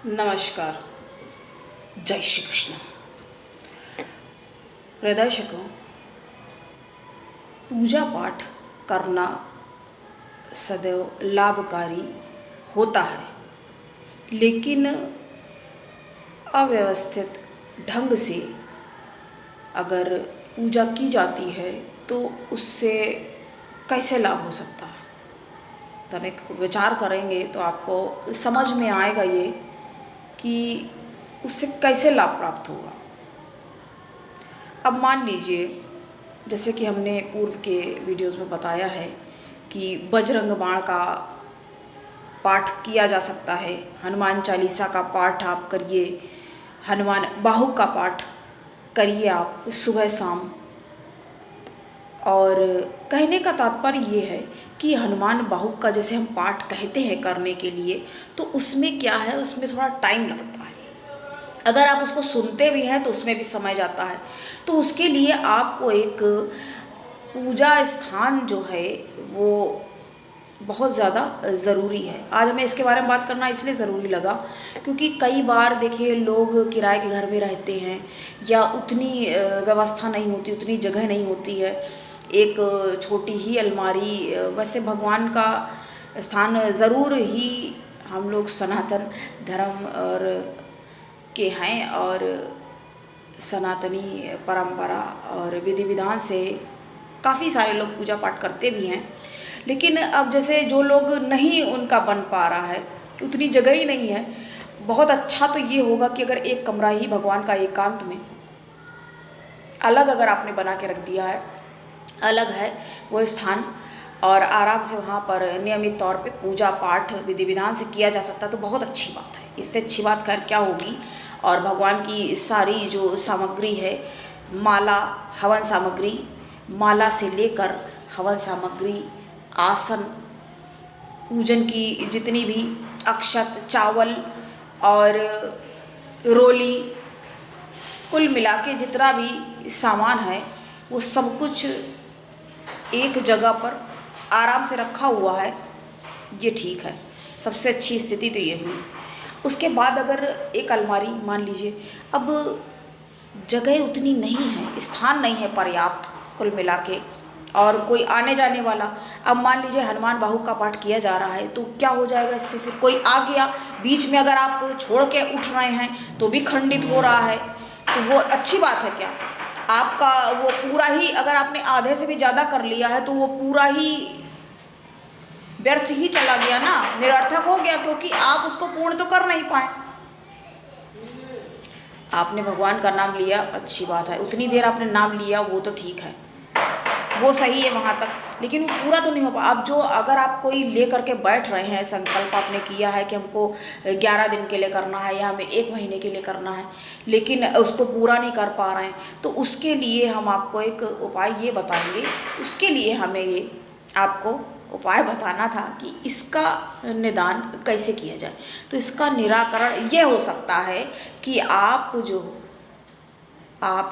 नमस्कार। जय श्री कृष्ण। प्रिय दर्शकों, पूजा पाठ करना सदैव लाभकारी होता है, लेकिन अव्यवस्थित ढंग से अगर पूजा की जाती है तो उससे कैसे लाभ हो सकता है, तनिक विचार करेंगे तो आपको समझ में आएगा ये कि उससे कैसे लाभ प्राप्त होगा। अब मान लीजिए, जैसे कि हमने पूर्व के वीडियोज़ में बताया है कि बजरंग बाण का पाठ किया जा सकता है, हनुमान चालीसा का पाठ आप करिए, हनुमान बाहुक का पाठ करिए आप सुबह शाम। और कहने का तात्पर्य ये है कि हनुमान बाहुक का जैसे हम पाठ कहते हैं करने के लिए, तो उसमें क्या है, उसमें थोड़ा टाइम लगता है। अगर आप उसको सुनते भी हैं तो उसमें भी समय जाता है। तो उसके लिए आपको एक पूजा स्थान जो है वो बहुत ज़्यादा ज़रूरी है। आज हमें इसके बारे में बात करना इसलिए ज़रूरी लगा क्योंकि कई बार देखिए लोग किराए के घर में रहते हैं या उतनी व्यवस्था नहीं होती, उतनी जगह नहीं होती है। एक छोटी ही अलमारी, वैसे भगवान का स्थान ज़रूर ही हम लोग सनातन धर्म और के हैं और सनातनी परंपरा और विधि विधान से काफ़ी सारे लोग पूजा पाठ करते भी हैं। लेकिन अब जैसे जो लोग नहीं उनका बन पा रहा है, उतनी जगह ही नहीं है, बहुत अच्छा तो ये होगा कि अगर एक कमरा ही भगवान का एकांत में अलग अगर आपने बना के रख दिया है, अलग है वो स्थान, और आराम से वहाँ पर नियमित तौर पे पूजा पाठ विधि विधान से किया जा सकता, तो बहुत अच्छी बात है। इससे अच्छी बात खैर क्या होगी। और भगवान की सारी जो सामग्री है, माला, हवन सामग्री, माला से लेकर हवन सामग्री, आसन, पूजन की जितनी भी अक्षत, चावल और रोली, कुल मिला के जितना भी सामान है वो सब कुछ एक जगह पर आराम से रखा हुआ है, ये ठीक है। सबसे अच्छी स्थिति तो ये हुई। उसके बाद अगर एक अलमारी मान लीजिए, अब जगह उतनी नहीं है, स्थान नहीं है पर्याप्त कुल मिला के, और कोई आने जाने वाला, अब मान लीजिए हनुमान बाहुक का पाठ किया जा रहा है तो क्या हो जाएगा इससे, फिर कोई आ गया बीच में, अगर आप छोड़ के उठ रहे हैं तो भी खंडित हो रहा है, तो वो अच्छी बात है क्या? आपका वो पूरा ही, अगर आपने आधे से भी ज़्यादा कर लिया है तो वो पूरा ही व्यर्थ ही चला गया ना, निरर्थक हो गया, क्योंकि आप उसको पूर्ण तो कर नहीं पाए। आपने भगवान का नाम लिया, अच्छी बात है, उतनी देर आपने नाम लिया वो तो ठीक है, वो सही है वहाँ तक, लेकिन वो पूरा तो नहीं हो पा। अब जो अगर आप कोई ले करके बैठ रहे हैं, संकल्प आपने किया है कि हमको 11 दिन के लिए करना है या हमें 1 महीने के लिए करना है, लेकिन उसको पूरा नहीं कर पा रहे हैं, तो उसके लिए हम आपको एक उपाय ये बताएंगे। उसके लिए हमें ये आपको उपाय बताना था कि इसका निदान कैसे किया जाए। तो इसका निराकरण ये हो सकता है कि आप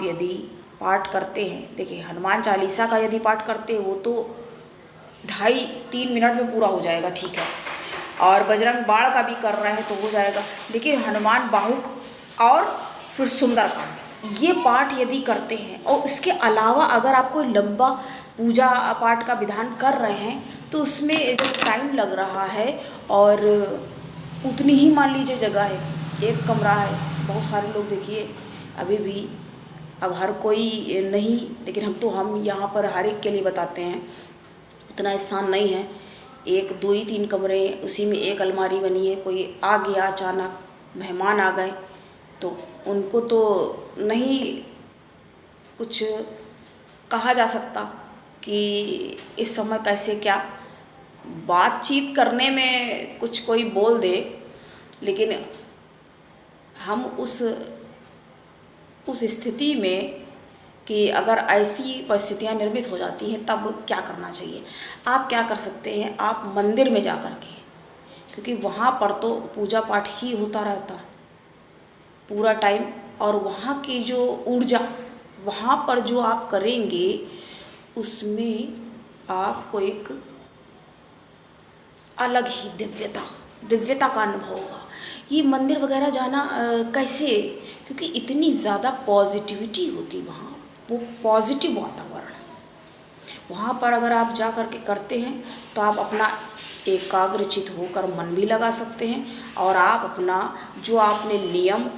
यदि पाठ करते हैं, देखिए हनुमान चालीसा का यदि पाठ करते हैं वो तो 2.5-3 मिनट में पूरा हो जाएगा, ठीक है, और बजरंग बाण का भी कर रहे हैं तो हो जाएगा। लेकिन हनुमान बाहुक और फिर सुंदरकांड, ये पाठ यदि करते हैं और इसके अलावा अगर आप कोई लंबा पूजा पाठ का विधान कर रहे हैं तो उसमें जो टाइम लग रहा है, और उतनी ही मान लीजिए जगह है, एक कमरा है, बहुत सारे लोग देखिए अभी भी, अब हर कोई नहीं, लेकिन हम यहाँ पर हर एक के लिए बताते हैं, उतना स्थान नहीं है, 1, 2 ही 3 कमरे, उसी में एक अलमारी बनी है। कोई आ गया, अचानक मेहमान आ गए तो उनको तो नहीं कुछ कहा जा सकता कि इस समय कैसे क्या बातचीत करने में कुछ कोई बोल दे, लेकिन हम उस स्थिति में कि अगर ऐसी परिस्थितियां निर्मित हो जाती हैं तब क्या करना चाहिए। आप क्या कर सकते हैं, आप मंदिर में जा कर के, क्योंकि वहाँ पर तो पूजा पाठ ही होता रहता है पूरा टाइम, और वहाँ की जो ऊर्जा वहाँ पर जो आप करेंगे उसमें आपको एक अलग ही दिव्यता दिव्यता का अनुभव होगा। ये मंदिर वगैरह जाना कैसे, क्योंकि इतनी ज़्यादा पॉजिटिविटी होती वहाँ, वो पॉजिटिव वातावरण है वहाँ पर। अगर आप जा कर के करते हैं तो आप अपना एकाग्रचित होकर मन भी लगा सकते हैं, और आप अपना जो आपने नियम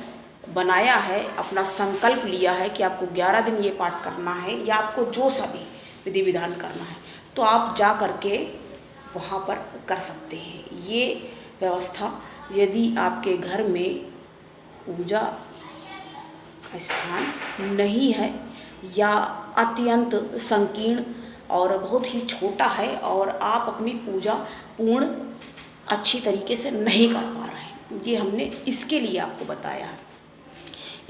बनाया है, अपना संकल्प लिया है कि आपको 11 दिन ये पाठ करना है या आपको जो सा भी विधि विधान करना है, तो आप जा कर के वहाँ पर कर सकते हैं। ये व्यवस्था यदि आपके घर में पूजा का स्थान नहीं है या अत्यंत संकीर्ण और बहुत ही छोटा है और आप अपनी पूजा पूर्ण अच्छी तरीके से नहीं कर पा रहे हैं, ये हमने इसके लिए आपको बताया है।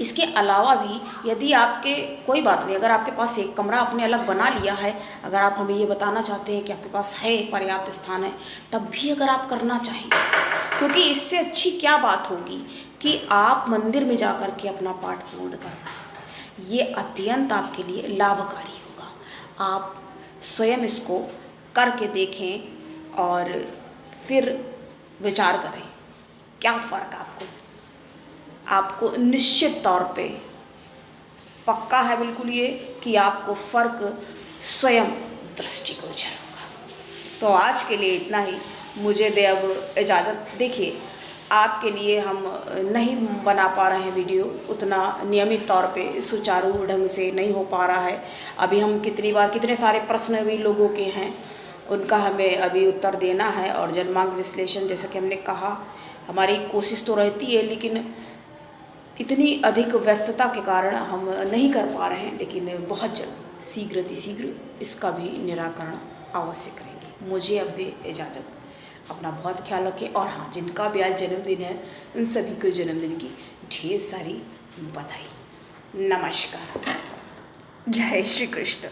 इसके अलावा भी यदि आपके कोई बात नहीं, अगर आपके पास एक कमरा आपने अलग बना लिया है, अगर आप हमें ये बताना चाहते हैं कि आपके पास है पर्याप्त स्थान है, तब भी अगर आप करना चाहिए, क्योंकि इससे अच्छी क्या बात होगी कि आप मंदिर में जा कर के अपना पाठ पूर्ण करना, ये अत्यंत आपके लिए लाभकारी होगा। आप स्वयं इसको करके देखें और फिर विचार करें क्या फ़र्क आपको निश्चित तौर पे पक्का है बिल्कुल ये कि आपको फ़र्क स्वयं दृष्टिगोचर होगा। तो आज के लिए इतना ही, मुझे दे अब इजाज़त। देखिए, आपके लिए हम नहीं बना पा रहे हैं वीडियो उतना नियमित तौर पे, सुचारू ढंग से नहीं हो पा रहा है। अभी हम कितने सारे प्रश्न भी लोगों के हैं, उनका हमें अभी उत्तर देना है, और जन्मांग विश्लेषण जैसा कि हमने कहा, हमारी कोशिश तो रहती है, लेकिन इतनी अधिक व्यस्तता के कारण हम नहीं कर पा रहे हैं। लेकिन बहुत जल्द शीघ्र इसका भी निराकरण अवश्य करेंगे। मुझे अब दे इजाज़त, अपना बहुत ख्याल रखें। और हाँ, जिनका भी आज जन्मदिन है, उन सभी को जन्मदिन की ढेर सारी बधाई। नमस्कार, जय श्री कृष्ण।